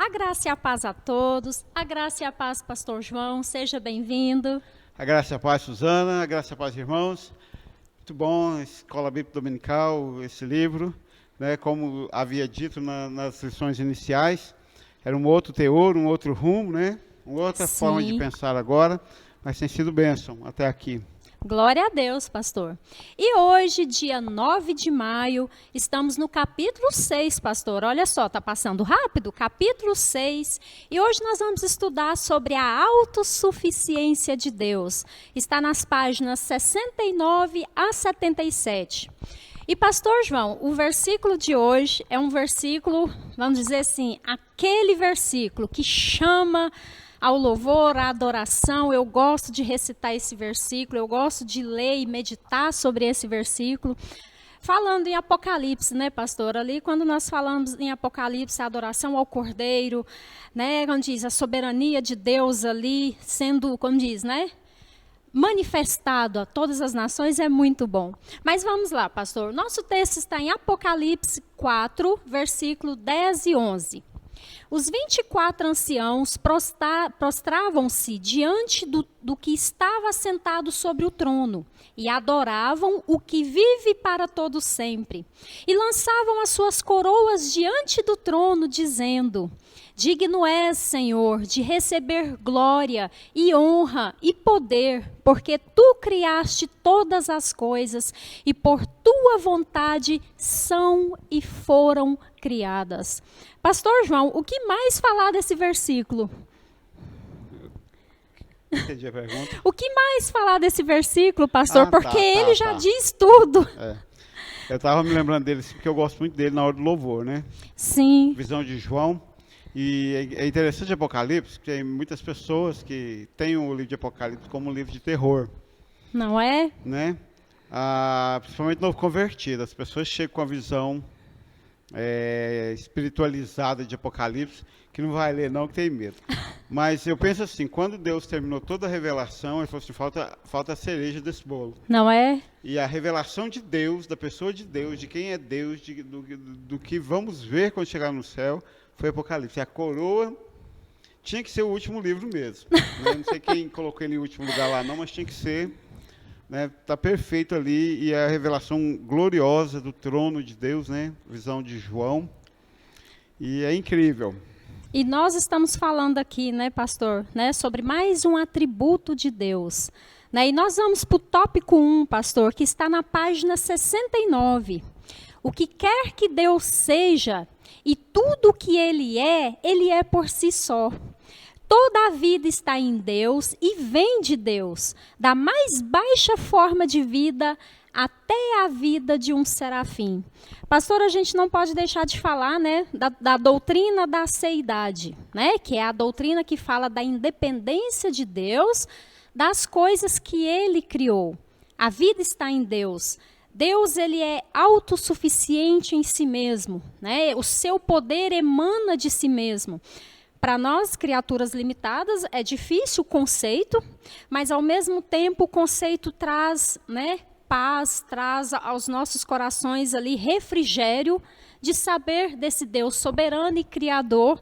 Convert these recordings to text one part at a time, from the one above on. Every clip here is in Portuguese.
A graça e a paz a todos. A graça e a paz, Pastor João. Seja bem-vindo. A graça e a paz, Suzana. A graça e a paz, irmãos. Muito bom, Escola Bíblica Dominical, esse livro. Né, como havia dito nas lições iniciais, era um outro teor, um outro rumo, né? Uma outra forma de pensar agora, mas tem sido bênção até aqui. Glória a Deus, pastor. E hoje, dia 9 de maio, estamos no capítulo 6, pastor. Olha só, está passando rápido, capítulo 6. E hoje nós vamos estudar sobre a autossuficiência de Deus. Está nas páginas 69 a 77. E, pastor João, o versículo de hoje é um versículo, vamos dizer assim, aquele versículo que chama ao louvor, à adoração. Eu gosto de recitar esse versículo, eu gosto de ler e meditar sobre esse versículo. Falando em Apocalipse, né, pastor? Ali, quando nós falamos em Apocalipse, a adoração ao Cordeiro, né, quando diz a soberania de Deus ali, sendo, como diz, né, manifestado a todas as nações, é muito bom. Mas vamos lá, pastor. Nosso texto está em Apocalipse 4, versículo 10 e 11. Os 24 anciãos prostravam-se diante do que estava sentado sobre o trono e adoravam o que vive para todo sempre. E lançavam as suas coroas diante do trono, dizendo: Digno és, Senhor, de receber glória e honra e poder, porque tu criaste todas as coisas e por tua vontade são e foram criadas. Pastor João, o que mais falar desse versículo? Entendi a pergunta. O que mais falar desse versículo, pastor? Porque ele já tá. diz tudo. Eu estava me lembrando dele, porque eu gosto muito dele na hora do louvor, né? Sim. Visão de João. E é interessante Apocalipse, porque tem muitas pessoas que têm o livro de Apocalipse como um livro de terror. Não é? Né? Principalmente novo convertido. As pessoas chegam com a visão espiritualizada de Apocalipse, que não vai ler não, que tem medo. Mas eu penso assim, quando Deus terminou toda a revelação, ele falou assim, falta a cereja desse bolo. Não é? E a revelação de Deus, da pessoa de Deus, de quem é Deus, do que vamos ver quando chegar no céu, foi Apocalipse. A coroa tinha que ser o último livro mesmo. Né? Não sei quem colocou ele em último lugar lá não, mas tinha que ser. Né? Tá perfeito ali, e a revelação gloriosa do trono de Deus, né? Visão de João. E é incrível. E nós estamos falando aqui, né, pastor, né, sobre mais um atributo de Deus. Né? E nós vamos para o tópico 1, pastor, que está na página 69. O que quer que Deus seja e tudo o que Ele é por si só. Toda a vida está em Deus e vem de Deus, da mais baixa forma de vida até a vida de um serafim. Pastor, a gente não pode deixar de falar, né, da doutrina da seidade, né, que é a doutrina que fala da independência de Deus das coisas que Ele criou. A vida está em Deus. Deus, ele é autossuficiente em si mesmo, né? O seu poder emana de si mesmo. Para nós, criaturas limitadas, é difícil o conceito, mas ao mesmo tempo o conceito traz, né, paz, traz aos nossos corações ali refrigério de saber desse Deus soberano e criador,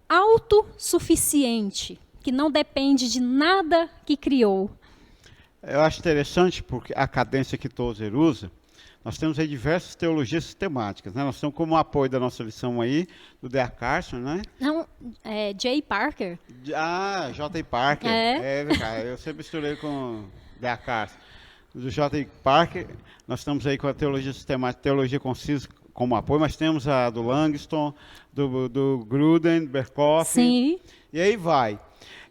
autossuficiente, que não depende de nada que criou. Eu acho interessante, porque a cadência que Tozer usa, nós temos aí diversas teologias sistemáticas, né? Nós temos como apoio da nossa lição aí, do D.A. Carson, né? Não, J. Parker. J. Parker. Eu sempre misturei com D.A. Carson. Do J. Parker, nós estamos aí com a teologia sistemática, teologia concisa como apoio, mas temos a do Langston, do Gruden, Berkhoff. Sim. E aí vai.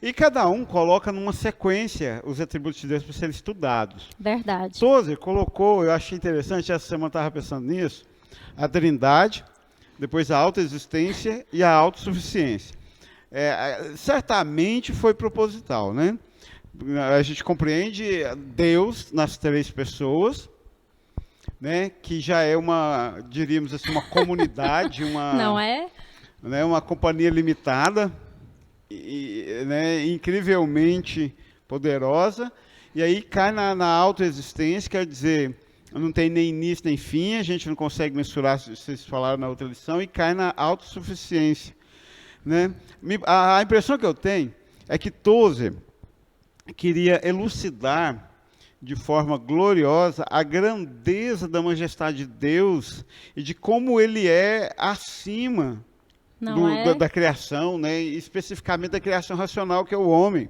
E cada um coloca numa sequência os atributos de Deus para serem estudados. Verdade. Tozer colocou, eu achei interessante, essa semana eu estava pensando nisso, a trindade, depois a autoexistência e a autossuficiência. Certamente foi proposital, né? A gente compreende Deus nas três pessoas, né? Que já é diríamos assim, uma comunidade, Não é? Né, uma companhia limitada, né, incrivelmente poderosa, e aí cai na autoexistência, quer dizer, não tem nem início nem fim, a gente não consegue mensurar, vocês falaram na outra lição, e cai na autossuficiência. né? A impressão que eu tenho é que Tozer queria elucidar de forma gloriosa a grandeza da majestade de Deus e de como ele é acima da criação, né? Especificamente da criação racional, que é o homem.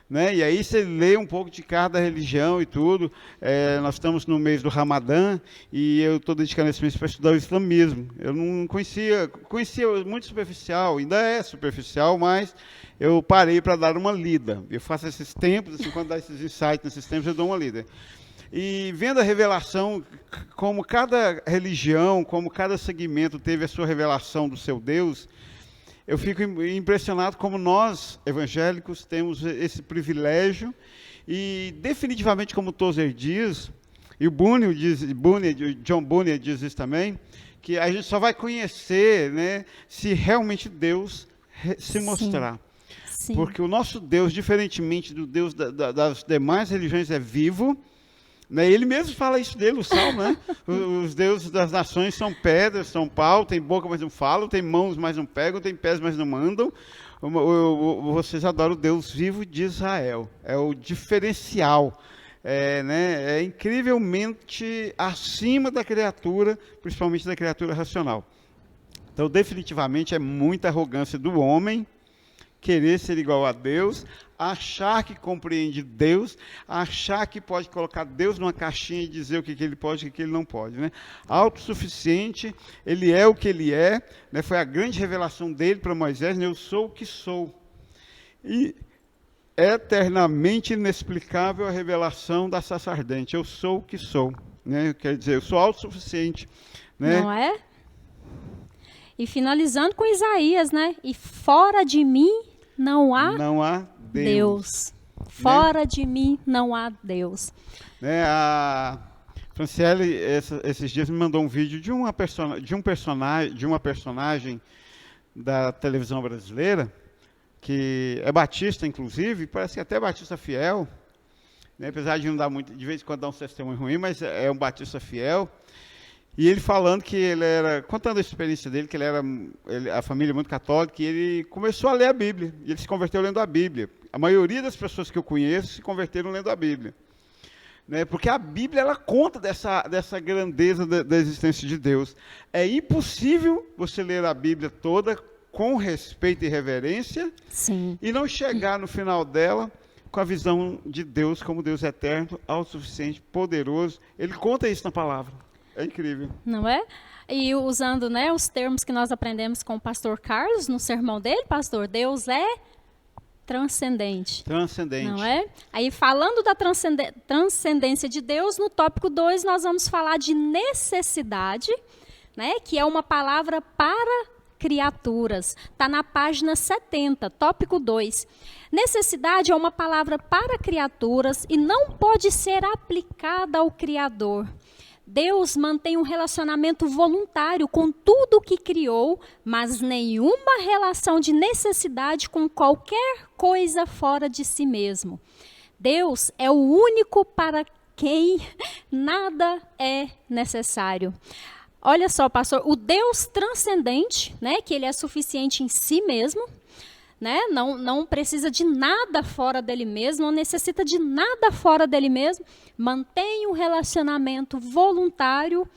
Né? E aí você lê um pouco de cada religião e tudo. Nós estamos no mês do Ramadã e eu estou dedicando esse mês para estudar o islamismo. Eu não conhecia muito superficial, ainda é superficial, mas eu parei para dar uma lida. Eu faço esses tempos, assim, quando dá esses insights nesses tempos, eu dou uma lida. E vendo a revelação, como cada religião, como cada segmento teve a sua revelação do seu Deus, eu fico impressionado como nós, evangélicos, temos esse privilégio e, definitivamente, como Tozer diz, e o John Bunyan diz isso também, que a gente só vai conhecer, né, se realmente Deus se mostrar. Sim. Porque o nosso Deus, diferentemente do Deus das demais religiões, é vivo. Né? Ele mesmo fala isso dele, o Salmo, né? Os deuses das nações são pedras, são pau, tem boca, mas não falam, tem mãos, mas não pegam, tem pés, mas não andam. Vocês adoram o Deus vivo de Israel. É o diferencial. Né? É incrivelmente acima da criatura, principalmente da criatura racional. Então, definitivamente, é muita arrogância do homem querer ser igual a Deus, achar que compreende Deus, achar que pode colocar Deus numa caixinha e dizer o que ele pode e o que ele não pode. Né? Autossuficiente, ele é o que ele é, né? Foi a grande revelação dele para Moisés, né? Eu sou o que sou. E eternamente inexplicável a revelação da sarça ardente, eu sou o que sou. Né? Quer dizer, eu sou autossuficiente. Né? Não é? E finalizando com Isaías, né? E fora de mim não há Deus. Fora né? de mim não há Deus. Né? A Franciele, esses dias, me mandou um vídeo de uma personagem da televisão brasileira, que é batista, inclusive, parece que até batista fiel, né? Apesar de não dar muito, de vez em quando dá um testemunho ruim, mas é um batista fiel. E ele falando que contando a experiência dele, que a família é muito católica, e ele começou a ler a Bíblia, e ele se converteu lendo a Bíblia. A maioria das pessoas que eu conheço se converteram lendo a Bíblia. Né? Porque a Bíblia, ela conta dessa grandeza da existência de Deus. É impossível você ler a Bíblia toda com respeito e reverência, Sim. E não chegar no final dela com a visão de Deus como Deus eterno, autossuficiente, poderoso. Ele conta isso na palavra. É incrível. Não é? E usando, né, os termos que nós aprendemos com o pastor Carlos no sermão dele, pastor, Deus é transcendente. Transcendente. Não é? Aí, falando da transcendência de Deus, no tópico 2, nós vamos falar de necessidade, né, que é uma palavra para criaturas. Está na página 70, tópico 2. Necessidade é uma palavra para criaturas e não pode ser aplicada ao Criador. Deus mantém um relacionamento voluntário com tudo o que criou, mas nenhuma relação de necessidade com qualquer coisa fora de si mesmo. Deus é o único para quem nada é necessário. Olha só, pastor, o Deus transcendente, né, que ele é suficiente em si mesmo, né, não precisa de nada fora dele mesmo, não necessita de nada fora dele mesmo, mantém um relacionamento voluntário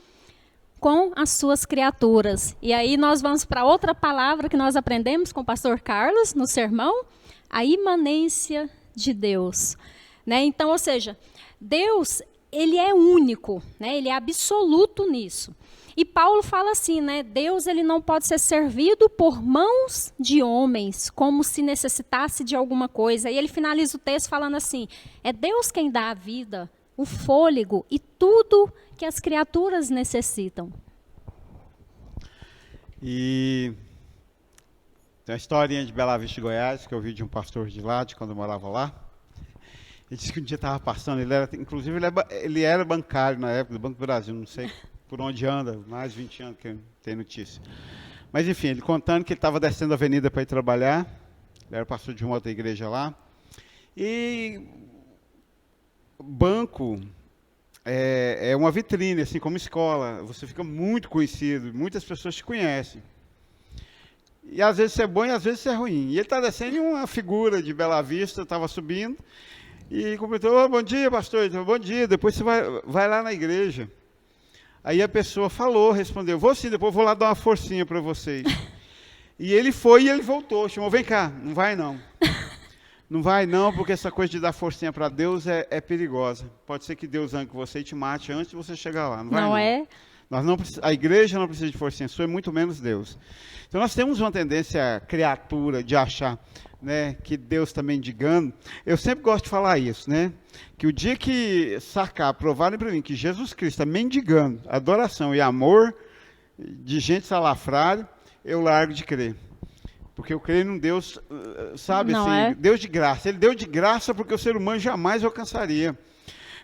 com as suas criaturas. E aí nós vamos para outra palavra que nós aprendemos com o pastor Carlos no sermão, a imanência de Deus. Né? Então, ou seja, Deus, ele é único, né? Ele é absoluto nisso. E Paulo fala assim, né? Deus, ele não pode ser servido por mãos de homens, como se necessitasse de alguma coisa. E ele finaliza o texto falando assim, é Deus quem dá a vida, o fôlego e tudo que as criaturas necessitam. E tem uma historinha de Bela Vista, Goiás, que eu ouvi de um pastor de lá, de quando eu morava lá. Ele disse que um dia estava passando, ele era bancário na época, do Banco do Brasil, não sei por onde anda, mais de 20 anos que tem notícia. Mas, enfim, ele contando que ele estava descendo a avenida para ir trabalhar, ele era pastor de uma outra igreja lá, e banco é uma vitrine, assim como escola, você fica muito conhecido, muitas pessoas te conhecem. E às vezes isso é bom e às vezes isso é ruim. E ele está descendo e uma figura de Bela Vista estava subindo e cumprimentou: "Oh, bom dia, pastor." Ele falou: "Bom dia, depois você vai lá na igreja." Aí a pessoa respondeu: "Vou sim, depois vou lá dar uma forcinha para vocês." E ele foi e ele voltou, chamou: "Vem cá, não vai não. Não vai não, porque essa coisa de dar forcinha para Deus é perigosa. Pode ser que Deus ande com você e te mate antes de você chegar lá. Não vai não. É? A igreja não precisa de forcinha sua, muito menos Deus." Então nós temos uma tendência criatura de achar, né, que Deus está mendigando. Eu sempre gosto de falar isso, né? Que o dia que provarem para mim que Jesus Cristo está mendigando adoração e amor de gente salafrária, eu largo de crer. Porque eu creio num Deus, sabe, não assim, Deus de graça. Ele deu de graça porque o ser humano jamais alcançaria,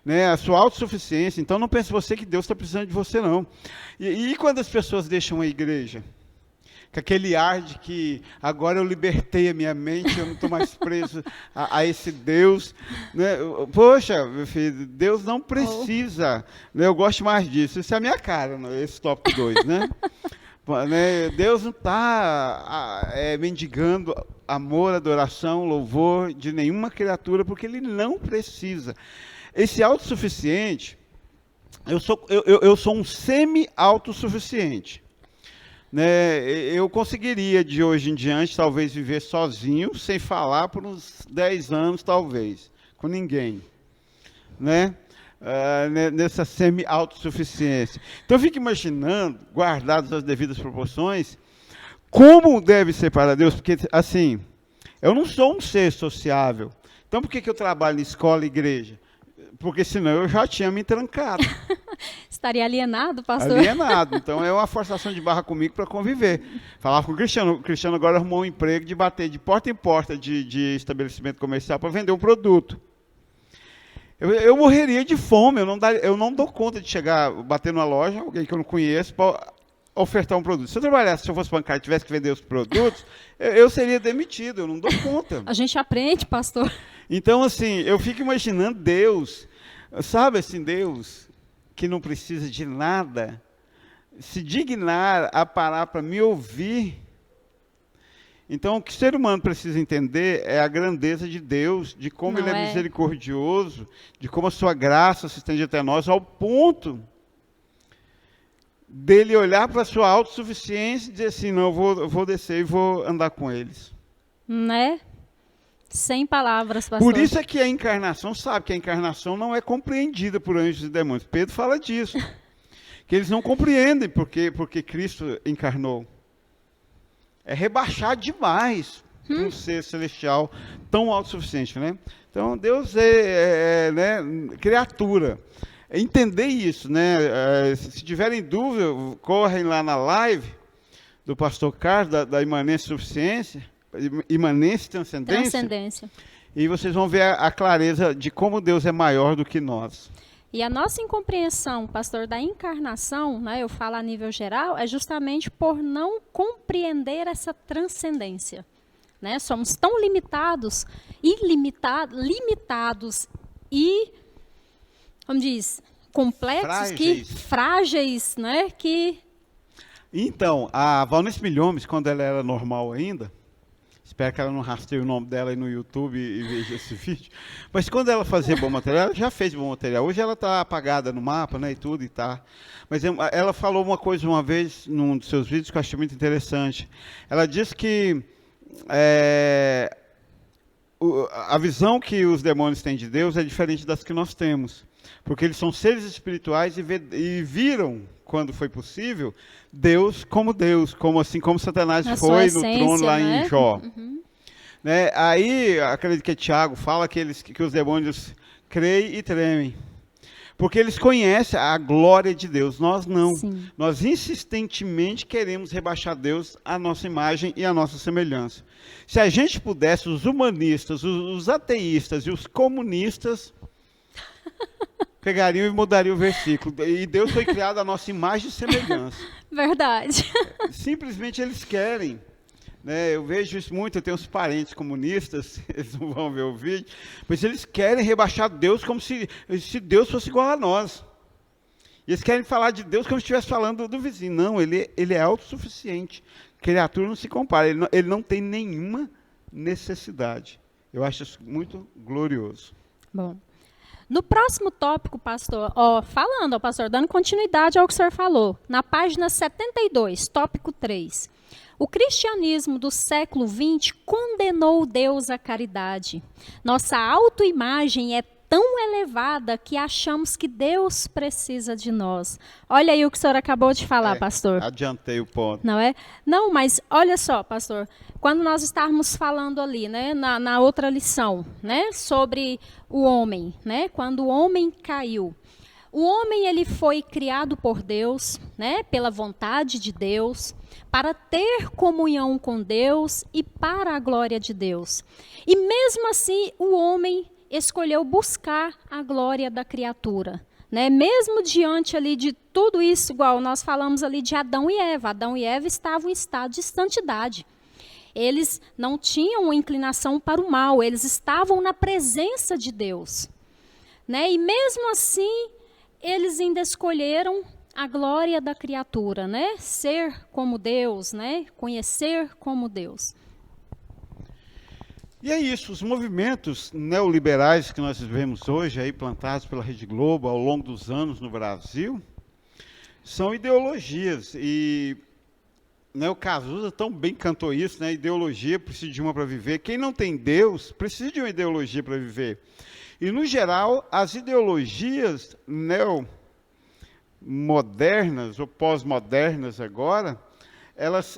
né, a sua autossuficiência. Então não pense você que Deus está precisando de você, não. E quando as pessoas deixam a igreja? Com aquele ar de que agora eu libertei a minha mente, eu não estou mais preso a esse Deus. Né? Poxa, meu filho, Deus não precisa. Né? Eu gosto mais disso. Isso é a minha cara, esse tópico 2, né? Deus não está mendigando amor, adoração, louvor de nenhuma criatura, porque Ele não precisa. Esse autossuficiente, eu sou um semi-autossuficiente. Né? Eu conseguiria, de hoje em diante, talvez viver sozinho, sem falar por uns 10 anos, talvez, com ninguém. Né? Nessa semi-autossuficiência. Então, eu fico imaginando, guardadas as devidas proporções, como deve ser para Deus, porque, assim, eu não sou um ser sociável. Então, por que eu trabalho em escola e igreja? Porque senão eu já tinha me trancado. Estaria alienado, pastor? Alienado. Então é uma forçação de barra comigo para conviver. Falava com o Cristiano. O Cristiano agora arrumou um emprego de bater de porta em porta de estabelecimento comercial para vender um produto. Eu morreria de fome. Eu não dou conta de chegar, bater numa loja, alguém que eu não conheço, para ofertar um produto. Se eu fosse bancário e tivesse que vender os produtos, eu seria demitido. Eu não dou conta. A gente aprende, pastor. Então, assim, eu fico imaginando Deus, sabe assim, Deus que não precisa de nada, se dignar a parar para me ouvir. Então, o que o ser humano precisa entender é a grandeza de Deus, de como Ele é misericordioso, de como a sua graça se estende até nós, ao ponto dele olhar para a sua autossuficiência e dizer assim: não, eu vou descer e vou andar com eles. Né? Sem palavras, pastor. Por isso é que a encarnação, sabe que a encarnação não é compreendida por anjos e demônios. Pedro fala disso. Que eles não compreendem porque Cristo encarnou. É rebaixar demais um ser celestial tão autossuficiente, né? Então, Deus né, criatura. Entender isso, né? Se tiverem dúvida, correm lá na live do pastor Carlos, da imanência e suficiência, imanência e transcendência. E vocês vão ver a clareza de como Deus é maior do que nós. E a nossa incompreensão, pastor, da encarnação, né, eu falo a nível geral, é justamente por não compreender essa transcendência. Né? Somos tão limitados e, como diz, complexos, frágeis, né? Então, a Valnice Milhomes, quando ela era normal ainda, espero que ela não rasteie o nome dela aí no YouTube e veja esse vídeo. Mas quando ela fazia bom material, ela já fez bom material. Hoje ela está apagada no mapa, né, e tudo e tá. Mas ela falou uma coisa uma vez num dos seus vídeos que eu achei muito interessante. Ela disse que a visão que os demônios têm de Deus é diferente das que nós temos. Porque eles são seres espirituais e viram, quando foi possível, Deus, como Satanás foi no trono lá em Jó. Uhum. Né? Aí, acredito que Tiago fala que os demônios creem e tremem. Porque eles conhecem a glória de Deus, nós não. Sim. Nós insistentemente queremos rebaixar Deus à nossa imagem e à nossa semelhança. Se a gente pudesse, os humanistas, os ateístas e os comunistas pegariam e mudariam o versículo. E Deus foi criado à nossa imagem e semelhança. Verdade. Simplesmente eles querem. Né? Eu vejo isso muito, eu tenho uns parentes comunistas, eles não vão ver o vídeo, mas eles querem rebaixar Deus como se Deus fosse igual a nós. E eles querem falar de Deus como se estivesse falando do vizinho. Não, ele é autossuficiente. Criatura não se compara, ele não tem nenhuma necessidade. Eu acho isso muito glorioso. Bom, no próximo tópico, pastor, pastor, dando continuidade ao que o senhor falou, na página 72, tópico 3. O cristianismo do século XX condenou Deus à caridade. Nossa autoimagem é tão elevada que achamos que Deus precisa de nós. Olha aí o que o senhor acabou de falar, pastor. Adiantei o ponto. Não é? Não, mas olha só, pastor, quando nós estávamos falando ali, né, na outra lição, né, sobre o homem, né, quando o homem caiu. O homem, ele foi criado por Deus, né, pela vontade de Deus, para ter comunhão com Deus e para a glória de Deus. E mesmo assim, o homem escolheu buscar a glória da criatura, né? Mesmo diante ali de tudo isso, igual nós falamos ali de Adão e Eva. Adão e Eva estavam em estado de santidade. Eles não tinham uma inclinação para o mal, eles estavam na presença de Deus, né? E mesmo assim, eles ainda escolheram a glória da criatura, né? Ser como Deus, né? Conhecer como Deus. E é isso, os movimentos neoliberais que nós vemos hoje, aí plantados pela Rede Globo ao longo dos anos no Brasil, são ideologias. E né, o Cazuza tão bem cantou isso, né? Ideologia precisa de uma para viver. Quem não tem Deus precisa de uma ideologia para viver. E, no geral, as ideologias neomodernas ou pós-modernas agora, elas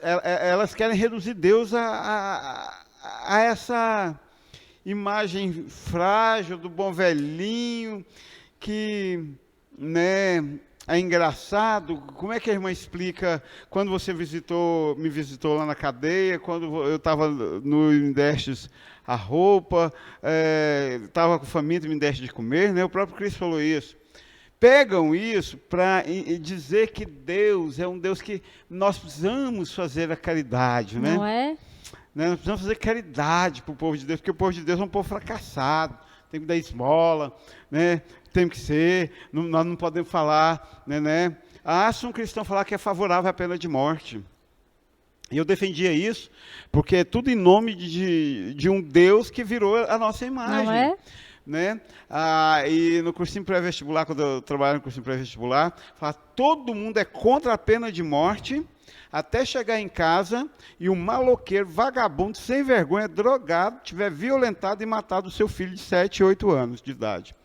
querem reduzir Deus a essa imagem frágil do bom velhinho, que né, é engraçado. Como é que a irmã explica, quando você me visitou lá na cadeia, quando eu estava no me destes a roupa, estava com faminto e me deste de comer, né? O próprio Cristo falou isso. Pegam isso para dizer que Deus é um Deus que nós precisamos fazer a caridade, né? Não é? Nós precisamos fazer caridade para o povo de Deus, porque o povo de Deus é um povo fracassado, tem que dar esmola, né? Tem que ser, nós não podemos falar, né? Se um cristão falar que é favorável à pena de morte. E eu defendia isso, porque é tudo em nome de um Deus que virou a nossa imagem. Não é? Né? E no cursinho pré-vestibular, quando eu trabalho no cursinho pré-vestibular, fala, todo mundo é contra a pena de morte, até chegar em casa e um maloqueiro, vagabundo, sem vergonha, drogado, tiver violentado e matado o seu filho de 7, 8 anos de idade.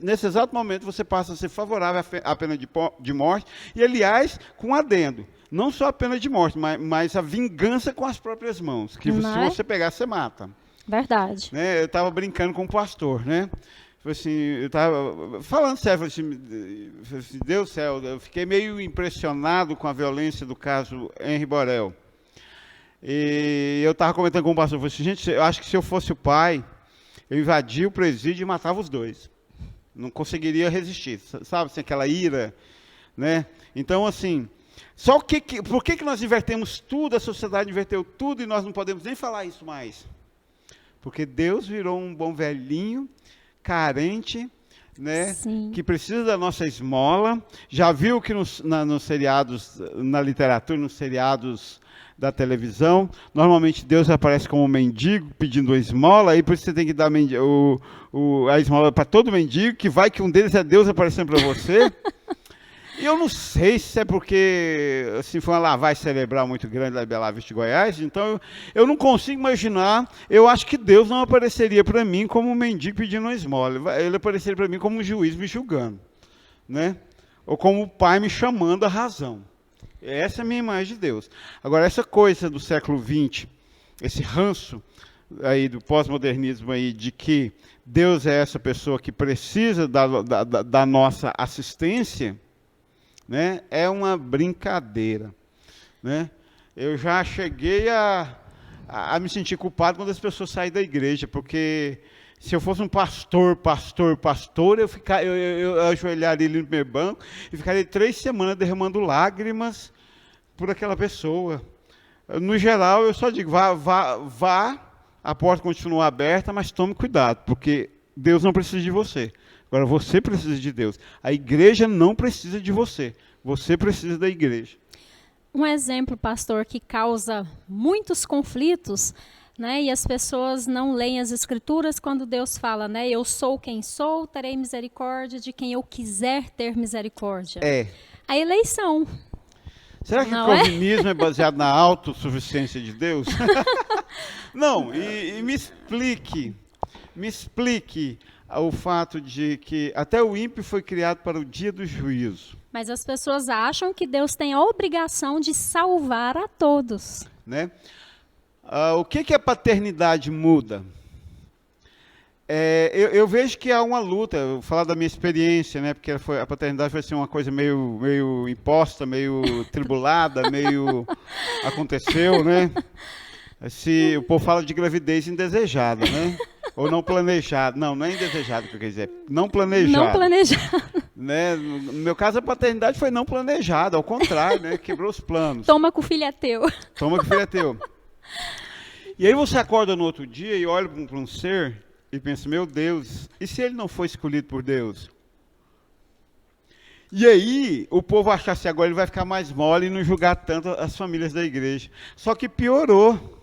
Nesse exato momento, você passa a ser favorável à pena de morte, e, aliás, com um adendo. Não só a pena de morte, mas a vingança com as próprias mãos, que se você pegar, você mata. Verdade. Né? Eu estava brincando com o pastor, né? Assim, eu estava falando sério, assim, Deus do céu, eu fiquei meio impressionado com a violência do caso Henri Borel. E eu estava comentando com o pastor, falei assim, gente, eu acho que se eu fosse o pai, eu invadia o presídio e matava os dois. Não conseguiria resistir, sabe, assim, aquela ira, né? Então, assim, por que nós invertemos tudo, a sociedade inverteu tudo e nós não podemos nem falar isso mais? Porque Deus virou um bom velhinho, carente, né, que precisa da nossa esmola. Já viu que nos seriados, na literatura, nos seriados da televisão, normalmente Deus aparece como um mendigo pedindo a esmola, aí por isso você tem que dar a esmola para todo mendigo, que vai que um deles é Deus aparecendo para você. E eu não sei se é porque assim, foi uma lavagem cerebral muito grande lá em Bela Vista, Goiás, então eu não consigo imaginar, eu acho que Deus não apareceria para mim como um mendigo pedindo uma esmola, ele apareceria para mim como um juiz me julgando, né? Ou como o pai me chamando a razão. Essa é a minha imagem de Deus. Agora, essa coisa do século XX, esse ranço aí do pós-modernismo aí, de que Deus é essa pessoa que precisa da nossa assistência, né, é uma brincadeira, né? Eu já cheguei a me sentir culpado quando as pessoas saem da igreja, porque se eu fosse um pastor, eu ajoelharia ali no meu banco e ficaria 3 semanas derramando lágrimas por aquela pessoa. No geral, eu só digo, vá, a porta continua aberta, mas tome cuidado, porque Deus não precisa de você. Agora, você precisa de Deus. A igreja não precisa de você. Você precisa da igreja. Um exemplo, pastor, que causa muitos conflitos, né? E as pessoas não leem as escrituras quando Deus fala, né? Eu sou quem sou, terei misericórdia de quem eu quiser ter misericórdia. A eleição. Será que Não o calvinismo é baseado na autossuficiência de Deus? Não, e me explique o fato de que até o ímpio foi criado para o dia do juízo. Mas as pessoas acham que Deus tem a obrigação de salvar a todos. Né? O que a paternidade muda? Eu vejo que há uma luta, eu vou falar da minha experiência, né, porque a paternidade vai ser uma coisa meio imposta, meio tribulada, meio aconteceu, né? O povo fala de gravidez indesejada, né? Ou não planejada. Não é indesejada que eu quero dizer, não planejada. Não planejada. Né? No meu caso, a paternidade foi não planejada, ao contrário, né? Quebrou os planos. Toma que o filho é teu. Toma que o filho é teu. E aí você acorda no outro dia e olha para um ser e pensa, meu Deus, e se ele não foi escolhido por Deus? E aí o povo acha assim, agora ele vai ficar mais mole e não julgar tanto as famílias da igreja. Só que piorou.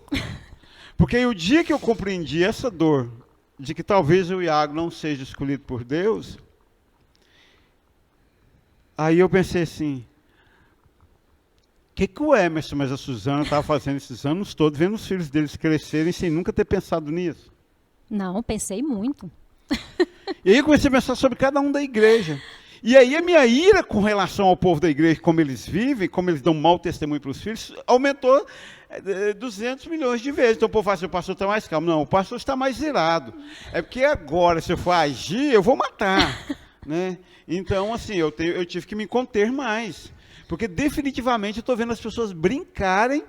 Porque aí, o dia que eu compreendi essa dor, de que talvez o Iago não seja escolhido por Deus, aí eu pensei assim, o que o Emerson, mas a Suzana estava fazendo esses anos todos, vendo os filhos deles crescerem sem nunca ter pensado nisso? Não, pensei muito. E aí eu comecei a pensar sobre cada um da igreja. E aí a minha ira com relação ao povo da igreja, como eles vivem, como eles dão mau testemunho para os filhos, aumentou 200 milhões de vezes. Então o povo fala assim, o pastor está mais calmo. Não, o pastor está mais irado. É porque agora, se eu for agir, eu vou matar. Né? Então, assim, eu tive que me conter mais. Porque definitivamente eu estou vendo as pessoas brincarem,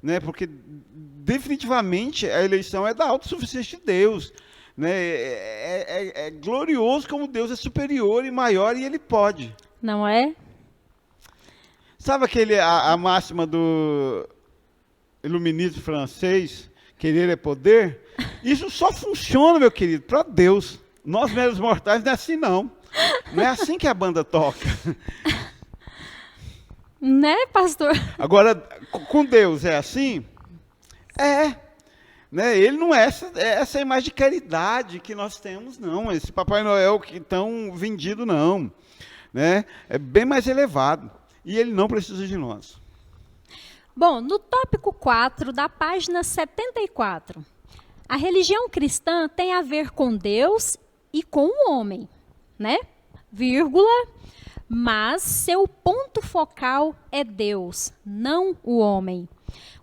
né? Porque definitivamente a eleição é da autossuficiência de Deus. Né? É glorioso como Deus é superior e maior e Ele pode. Não é? Sabe a máxima do iluminismo francês, querer é poder? Isso só funciona, meu querido, para Deus. Nós, meros mortais, não é assim não. Não é assim que a banda toca. Né, pastor? Agora, com Deus é assim? Né? Ele não é essa imagem de caridade que nós temos, não. Esse Papai Noel que tão vendido, não. Né? É bem mais elevado. E ele não precisa de nós. Bom, no tópico 4 da página 74, a religião cristã tem a ver com Deus e com o homem, né? Vírgula, mas seu ponto focal é Deus, não o homem.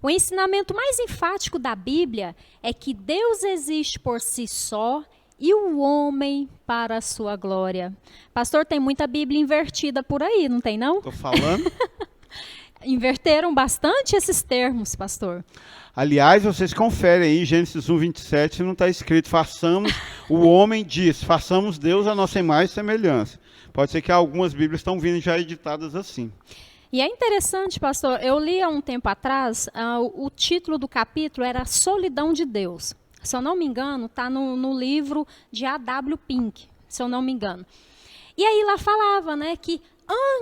O ensinamento mais enfático da Bíblia é que Deus existe por si só e o homem para a sua glória. Pastor, tem muita Bíblia invertida por aí, não tem não? Estou falando. Inverteram bastante esses termos, pastor. Aliás, vocês conferem aí, Gênesis 1:27, não está escrito, o homem diz, façamos Deus a nossa imagem e semelhança. Pode ser que algumas Bíblias estão vindo já editadas assim. E é interessante, pastor, eu li há um tempo atrás, o título do capítulo era Solidão de Deus. Se eu não me engano, está no livro de A.W. Pink, se eu não me engano. E aí lá falava, né, que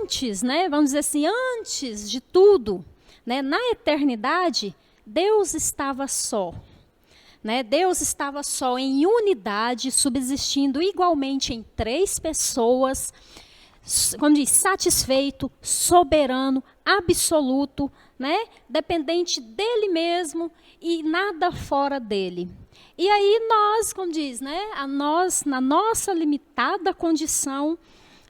antes, né, vamos dizer assim, antes de tudo, né, na eternidade, Deus estava só. Né? Deus estava só em unidade, subsistindo igualmente em 3 pessoas, como diz, satisfeito, soberano, absoluto, né? Dependente dele mesmo e nada fora dele. E aí nós, como diz, né? Na nossa limitada condição,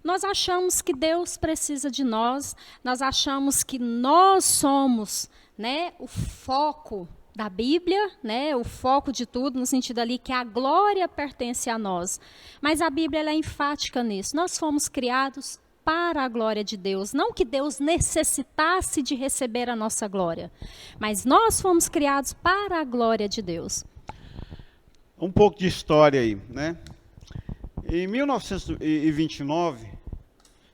nós achamos que Deus precisa de nós achamos que nós somos, né, o foco da Bíblia, né, o foco de tudo, no sentido ali que a glória pertence a nós. Mas a Bíblia ela é enfática nisso. Nós fomos criados para a glória de Deus. Não que Deus necessitasse de receber a nossa glória, mas nós fomos criados para a glória de Deus. Um pouco de história aí, né? Em 1929,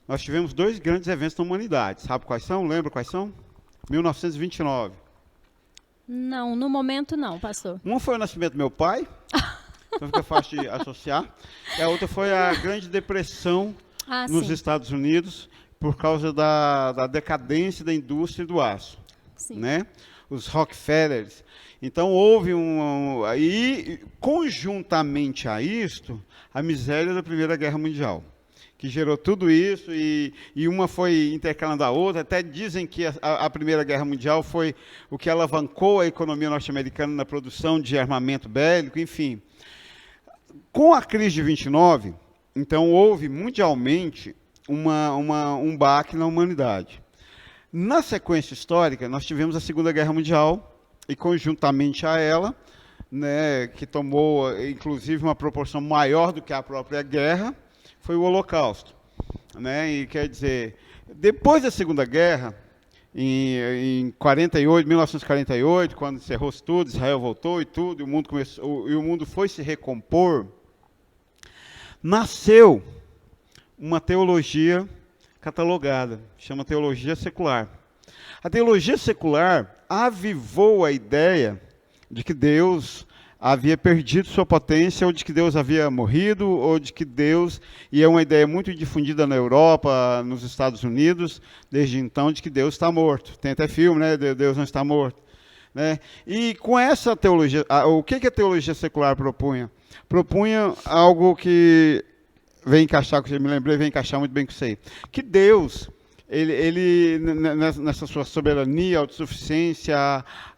nós tivemos 2 grandes eventos na humanidade. Sabe quais são? Lembra quais são? 1929. Não, no momento não, pastor. Um foi o nascimento do meu pai, então fica fácil de associar. E a outra foi a Grande Depressão nos Estados Unidos, por causa da decadência da indústria do aço, Sim. né? Os Rockefellers. Então, houve aí, conjuntamente a isto, a miséria da Primeira Guerra Mundial, que gerou tudo isso, e uma foi intercalando a outra. Até dizem que a Primeira Guerra Mundial foi o que alavancou a economia norte-americana na produção de armamento bélico, enfim. Com a crise de 29, então, houve mundialmente um baque na humanidade. Na sequência histórica, nós tivemos a Segunda Guerra Mundial, e conjuntamente a ela, né, que tomou, inclusive, uma proporção maior do que a própria guerra, foi o Holocausto. Né? E quer dizer, depois da Segunda Guerra, em 1948, quando encerrou-se tudo, Israel voltou e tudo, e o mundo foi se recompor, nasceu uma teologia catalogada, chama teologia secular. A teologia secular avivou a ideia de que Deus havia perdido sua potência, ou de que Deus havia morrido, ou de que Deus, e é uma ideia muito difundida na Europa, nos Estados Unidos, desde então, de que Deus está morto. Tem até filme, né? Deus não está morto. Né? E com essa teologia, o que a teologia secular propunha? Propunha algo que vem encaixar, que eu me lembrei, vem encaixar muito bem com isso aí. Que Deus, ele nessa sua soberania, autossuficiência,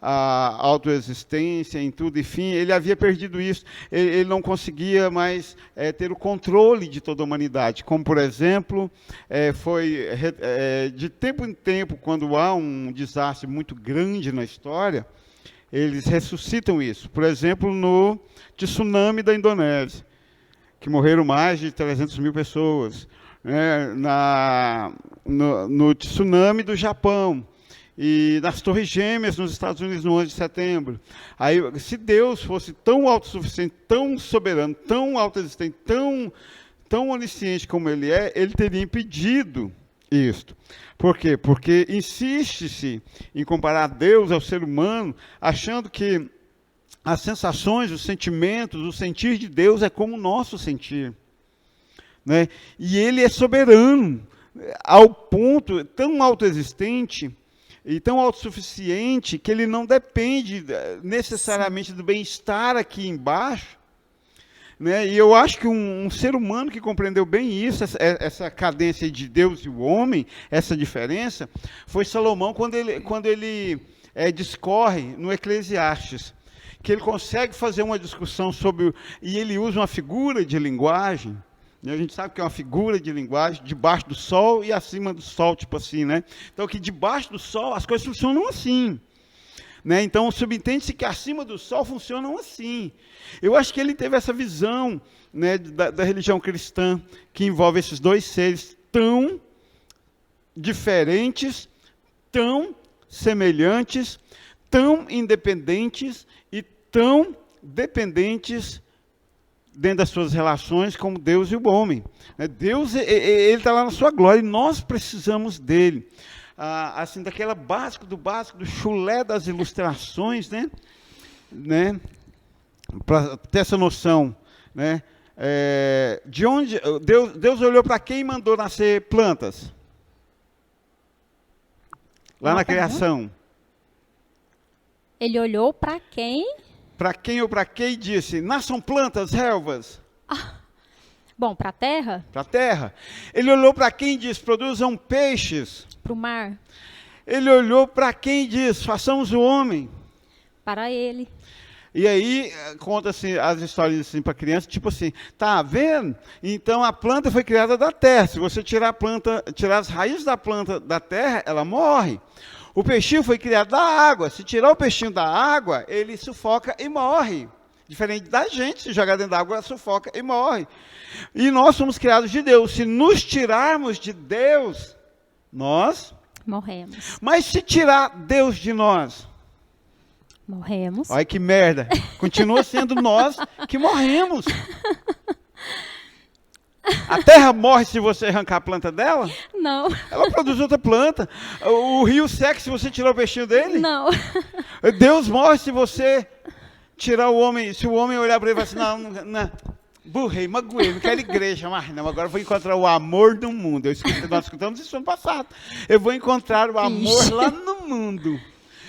a autoexistência, em tudo, enfim, ele havia perdido isso. Ele não conseguia mais ter o controle de toda a humanidade. Como, por exemplo, de tempo em tempo, quando há um desastre muito grande na história, eles ressuscitam isso. Por exemplo, no tsunami da Indonésia, que morreram mais de 300 mil pessoas. Né, no tsunami do Japão e nas Torres Gêmeas nos Estados Unidos no 11 de setembro. Aí, se Deus fosse tão autossuficiente, tão soberano, tão autoexistente, tão onisciente como Ele é, Ele teria impedido isto. Por quê? Porque insiste-se em comparar Deus ao ser humano, achando que as sensações, os sentimentos, o sentir de Deus é como o nosso sentir. Né? E ele é soberano, ao ponto tão autoexistente e tão autossuficiente, que ele não depende necessariamente do bem-estar aqui embaixo. Né? E eu acho que um ser humano que compreendeu bem isso, essa cadência de Deus e o homem, essa diferença, foi Salomão, quando ele discorre no Eclesiastes, que ele consegue fazer uma discussão sobre, e ele usa uma figura de linguagem. A gente sabe que é uma figura de linguagem, debaixo do sol e acima do sol, tipo assim, né? Então, que debaixo do sol as coisas funcionam assim. Né? Então, subentende-se que acima do sol funcionam assim. Eu acho que ele teve essa visão, né, da religião cristã, que envolve esses dois seres tão diferentes, tão semelhantes, tão independentes e tão dependentes dentro das suas relações, como Deus e o homem. Deus, ele está lá na sua glória, e nós precisamos dele. Assim, daquela básico, do chulé das ilustrações, né? Para ter essa noção, né? De onde Deus olhou para quem mandou nascer plantas? Lá na criação. Ele olhou para quem? Para quem ou para quem disse, nasçam plantas, relvas. Bom, para a terra? Para a terra. Ele olhou para quem diz, produzam peixes. Para o mar. Ele olhou para quem diz, façamos o homem. Para ele. E aí, conta-se as histórias assim para criança, tipo assim, tá vendo? Então a planta foi criada da terra. Se você tirar as raízes da planta da terra, ela morre. O peixinho foi criado da água. Se tirar o peixinho da água, ele sufoca e morre. Diferente da gente, se jogar dentro da água, ela sufoca e morre. E nós somos criados de Deus. Se nos tirarmos de Deus, nós morremos. Mas se tirar Deus de nós, morremos. olha que merda. Continua sendo nós que morremos. A terra morre se você arrancar a planta dela? Não. Ela produz outra planta. O rio seca se você tirar o peixinho dele? Não. Deus morre se você tirar o homem. Se o homem olhar para ele e falar assim, não, Burrei, magoei, não quero igreja mais não. Agora eu vou encontrar o amor no mundo. Nós escutamos isso ano passado. Eu vou encontrar o amor lá no mundo.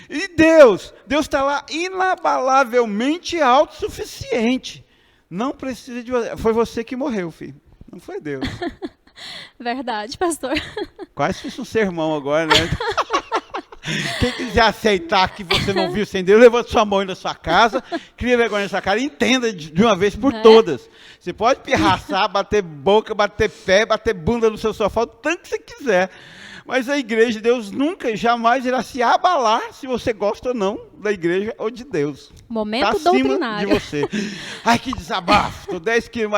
E Deus está lá inabalavelmente autossuficiente. Não precisa de você. Foi você que morreu, filho. Não foi Deus. Verdade, pastor. Quase fiz um sermão agora, né? Quem quiser aceitar que você não viu sem Deus, levante sua mão aí na sua casa, cria vergonha na sua cara e entenda de uma vez por todas. Você pode pirraçar, bater boca, bater pé, bater bunda no seu sofá, o tanto que você quiser. Mas a igreja de Deus nunca e jamais irá se abalar se você gosta ou não da igreja ou de Deus. Momento tá acima doutrinário. de você. Ai, que desabafo, estou 10 quilos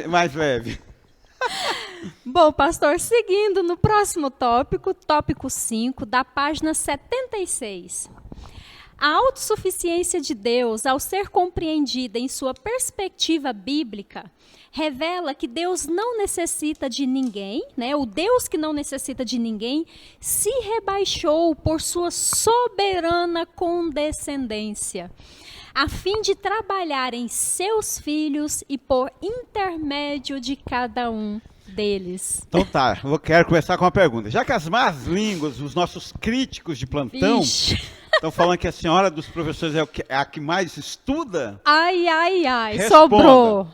mais leve. Bom, pastor, seguindo no próximo tópico, tópico 5, da página 76. A autossuficiência de Deus, ao ser compreendida em sua perspectiva bíblica, revela que Deus não necessita de ninguém, né? O Deus que não necessita de ninguém se rebaixou por sua soberana condescendência, a fim de trabalhar em seus filhos e por intermédio de cada um deles. Então tá, eu quero começar com uma pergunta. Já que as más línguas, os nossos críticos de plantão, estão falando que a senhora dos professores é a que mais estuda, ai, responda. sobrou.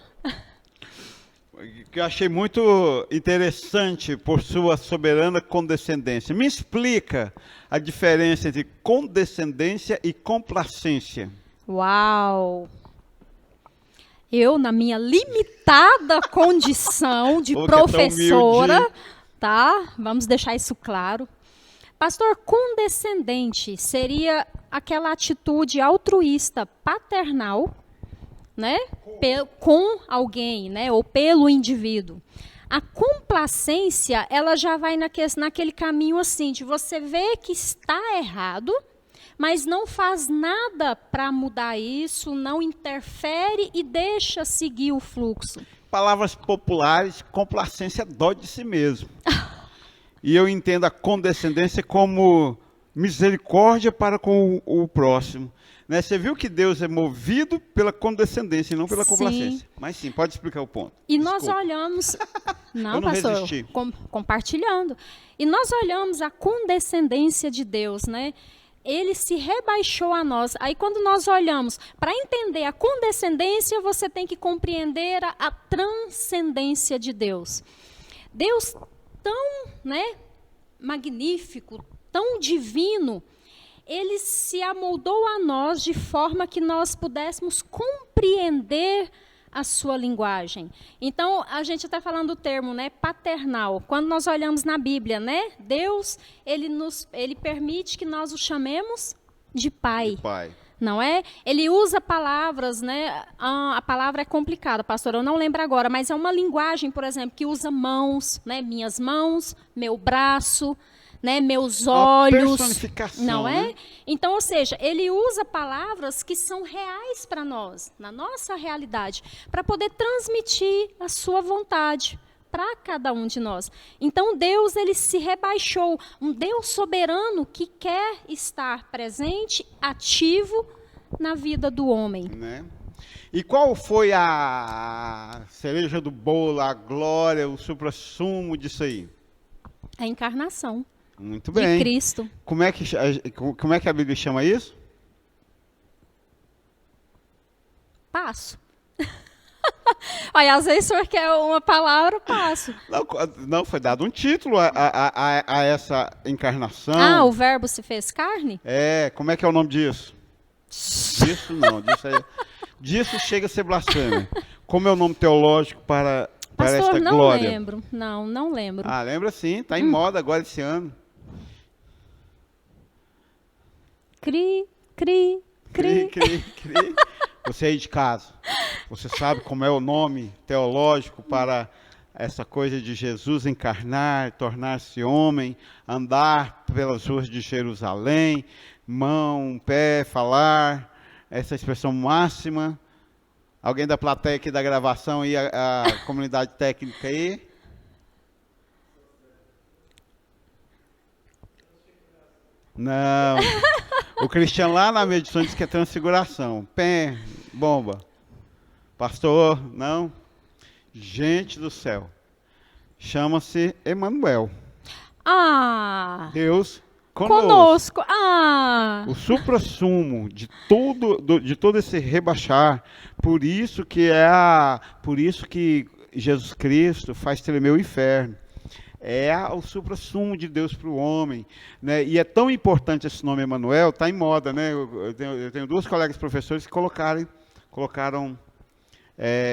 Que eu achei muito interessante por sua soberana condescendência. Me explica a diferença entre condescendência e complacência. Uau! Eu, na minha limitada condição de professora, tá? Vamos deixar isso claro. Pastor, condescendente seria aquela atitude altruísta, paternal, né? Com alguém, né? Ou pelo indivíduo. A complacência, ela já vai naquele caminho assim, de você ver que está errado, mas não faz nada para mudar isso, não interfere e deixa seguir o fluxo. Palavras populares, complacência dói de si mesmo. E eu entendo a condescendência como misericórdia para com o próximo. Né? Você viu que Deus é movido pela condescendência e não pela complacência. Mas sim, pode explicar o ponto. E Desculpa. nós olhamos... Não, eu não pastor, resisti. Compartilhando. E nós olhamos a condescendência de Deus, né? Ele se rebaixou a nós. Aí quando nós olhamos, para entender a condescendência, você tem que compreender a transcendência de Deus. Deus tão, né, magnífico, tão divino, ele se amoldou a nós de forma que nós pudéssemos compreender a sua linguagem. Então, a gente está falando do termo, né, paternal. Quando nós olhamos na Bíblia, né, Deus, ele permite que nós o chamemos de pai. Pai. Não é? Ele usa palavras, né? A palavra é complicada, pastor, eu não lembro agora, mas é uma linguagem, por exemplo, que usa mãos, né? Minhas mãos, meu braço, né, meus olhos, personificação, não é? né? Então, ou seja, ele usa palavras que são reais para nós, na nossa realidade, para poder transmitir a sua vontade para cada um de nós. Então, Deus, ele se rebaixou, um Deus soberano que quer estar presente, ativo na vida do homem. Né? E qual foi a cereja do bolo, a glória, o suprassumo disso aí? A encarnação. Muito bem. De Cristo. Como é que a Bíblia chama isso? Passo. Olha, às vezes o senhor quer uma palavra, passo. Não, foi dado um título a essa encarnação. Ah, o verbo se fez carne? É, como é que é o nome disso? Disso não, disso chega a ser blasfêmia. Como é o nome teológico para Pastor, esta não glória? lembro. Não lembro. Ah, lembra sim, está em moda agora esse ano. Cri. Cri. Você aí de casa, você sabe como é o nome teológico para essa coisa de Jesus encarnar, tornar-se homem, andar pelas ruas de Jerusalém, mão, pé, falar, essa expressão máxima. Alguém da plateia aqui da gravação e a comunidade técnica aí? Não. O Cristiano lá na minha edição disse que é transfiguração. Pé, bomba. Pastor, não? Gente do céu. Chama-se Emanuel. Ah, Deus conosco. conosco. Ah, O suprassumo de todo esse rebaixar. Por isso que Jesus Cristo faz tremer o inferno. É o suprassumo de Deus para o homem, né? E é tão importante esse nome Emanuel, está em moda, né? Eu tenho duas colegas professores que colocaram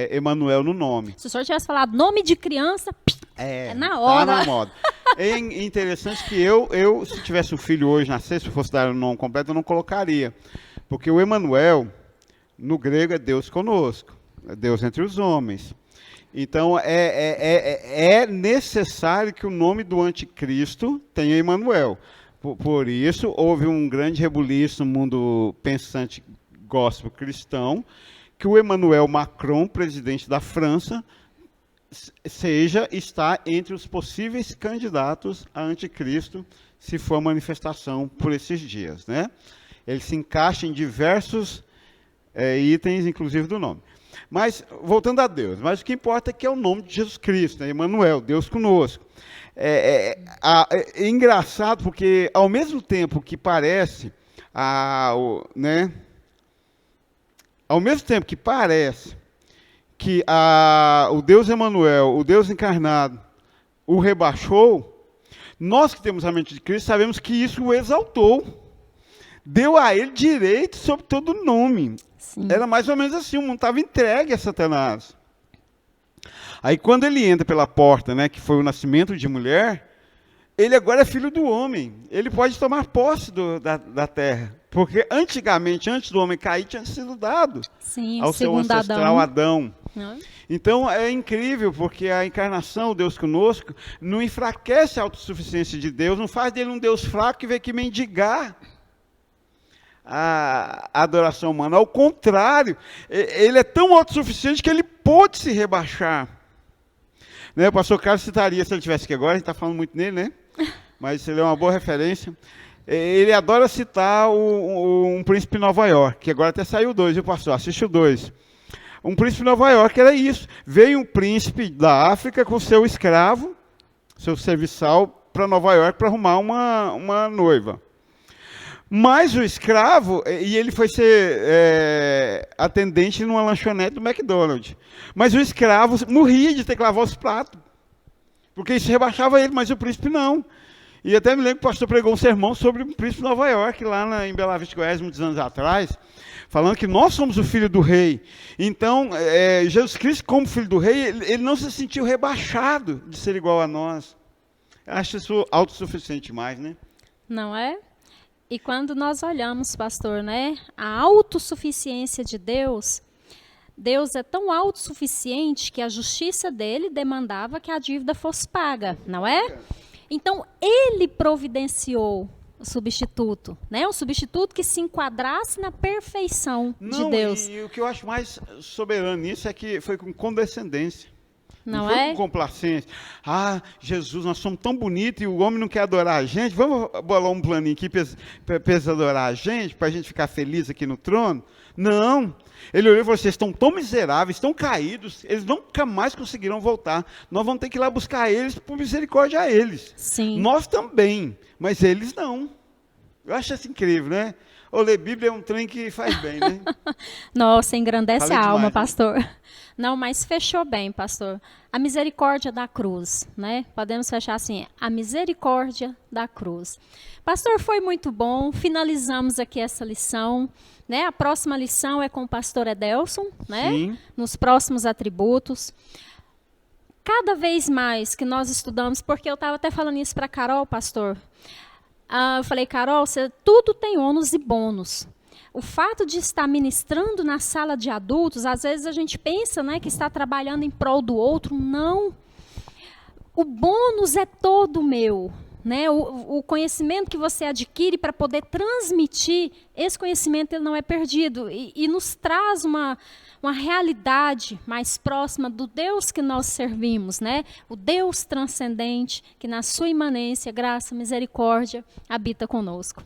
Emanuel no nome. se o senhor tivesse falado nome de criança, é na Tá hora. na moda. É interessante que eu, se tivesse um filho hoje nascer, se eu fosse dar o nome completo, eu não colocaria. Porque o Emanuel, no grego, é Deus conosco, é Deus entre os homens. Então, é necessário que o nome do anticristo tenha Emanuel. Por isso, houve um grande rebuliço no mundo pensante gospel cristão, que o Emmanuel Macron, presidente da França, está entre os possíveis candidatos a anticristo, se for a manifestação por esses dias, né? Ele se encaixa em diversos itens, inclusive do nome. Mas, voltando a Deus, mas o que importa é que é o nome de Jesus Cristo, né? Emmanuel, Deus conosco. É engraçado porque, ao mesmo tempo que parece, né? Ao mesmo tempo que parece que o Deus Emmanuel, o Deus encarnado, o rebaixou, nós que temos a mente de Cristo sabemos que isso o exaltou. Deu a ele direito sobre todo nome. Sim. Era mais ou menos assim, o mundo estava entregue a Satanás. Aí quando ele entra pela porta, né, que foi o nascimento de mulher, ele agora é filho do homem. Ele pode tomar posse da terra. Porque antigamente, antes do homem cair, tinha sido dado ao seu ancestral Adão. Então é incrível, porque a encarnação, o Deus conosco, não enfraquece a autossuficiência de Deus, não faz dele um Deus fraco que vem aqui mendigar a adoração humana. Ao contrário, ele é tão autossuficiente que ele pôde se rebaixar. Né, o pastor Carlos citaria, se ele estivesse aqui agora, a gente está falando muito nele, né? Mas ele é uma boa referência. Ele adora citar um príncipe de Nova York, que agora até saiu o 2, viu, pastor? Assiste o 2. Um príncipe de Nova York era isso. Veio um príncipe da África com seu escravo, seu serviçal, para Nova York para arrumar uma noiva. Mas o escravo, e ele foi ser atendente numa lanchonete do McDonald's. Mas o escravo morria de ter que lavar os pratos, porque isso rebaixava ele, mas o príncipe não. E até me lembro que o pastor pregou um sermão sobre o príncipe de Nova York, lá em Bela Vista, Goiás, muitos anos atrás, falando que nós somos o filho do rei. Então, Jesus Cristo, como filho do rei, ele não se sentiu rebaixado de ser igual a nós. Acho isso autossuficiente demais, né? Não é? E quando nós olhamos, pastor, né, a autossuficiência de Deus, Deus é tão autossuficiente que a justiça dele demandava que a dívida fosse paga, não é? Então, ele providenciou o substituto, né? Um substituto que se enquadrasse na perfeição de Deus. E o que eu acho mais soberano nisso é que foi com condescendência. Não foi é? Com complacência. Ah, Jesus, nós somos tão bonitos e o homem não quer adorar a gente. Vamos bolar um planinho aqui para eles adorar a gente, para a gente ficar feliz aqui no trono? Não. Ele olhou e falou, vocês estão tão miseráveis, tão caídos, eles nunca mais conseguirão voltar. Nós vamos ter que ir lá buscar eles por misericórdia a eles. Sim. Nós também, mas eles não. Eu acho isso incrível, né? Ler Bíblia é um trem que faz bem, né? Nossa, engrandece Falei a alma, demais, né? pastor. Não, mas fechou bem, pastor. A misericórdia da cruz, né? Podemos fechar assim, a misericórdia da cruz. Pastor, foi muito bom. Finalizamos aqui essa lição, né? A próxima lição é com o pastor Edelson, né? Sim. Nos próximos atributos. Cada vez mais que nós estudamos, porque eu estava até falando isso para a Carol, pastor. Eu falei, Carol, tudo tem ônus e bônus. O fato de estar ministrando na sala de adultos, às vezes a gente pensa, né, que está trabalhando em prol do outro. Não. O bônus é todo meu. Né? O conhecimento que você adquire para poder transmitir, esse conhecimento ele não é perdido. E nos traz uma realidade mais próxima do Deus que nós servimos, né? O Deus transcendente, que na sua imanência, graça, misericórdia, habita conosco.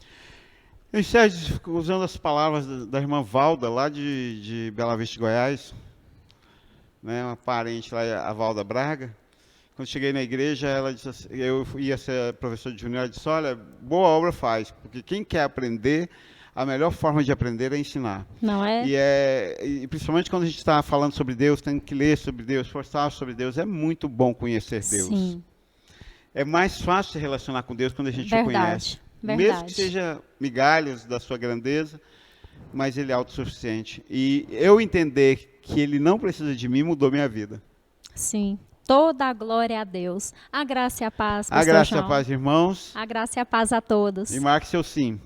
Eu encerro usando as palavras da irmã Valda, lá de Bela Vista, Goiás. né, uma parente lá, a Valda Braga. Quando cheguei na igreja, ela disse assim, eu ia ser professor de junior, ela disse, olha, boa obra faz, porque quem quer aprender, a melhor forma de aprender é ensinar. Não é? E principalmente quando a gente está falando sobre Deus, tem que ler sobre Deus, forçar sobre Deus, é muito bom conhecer Deus. Sim. É mais fácil se relacionar com Deus quando a gente o Verdade. conhece. Verdade. Mesmo que seja migalhas da sua grandeza, mas Ele é autossuficiente. E eu entender que Ele não precisa de mim mudou minha vida. Sim. Toda a glória a Deus. A graça e a paz, A pastor graça e a João. paz, irmãos. A graça e a paz a todos. E marque seu sim.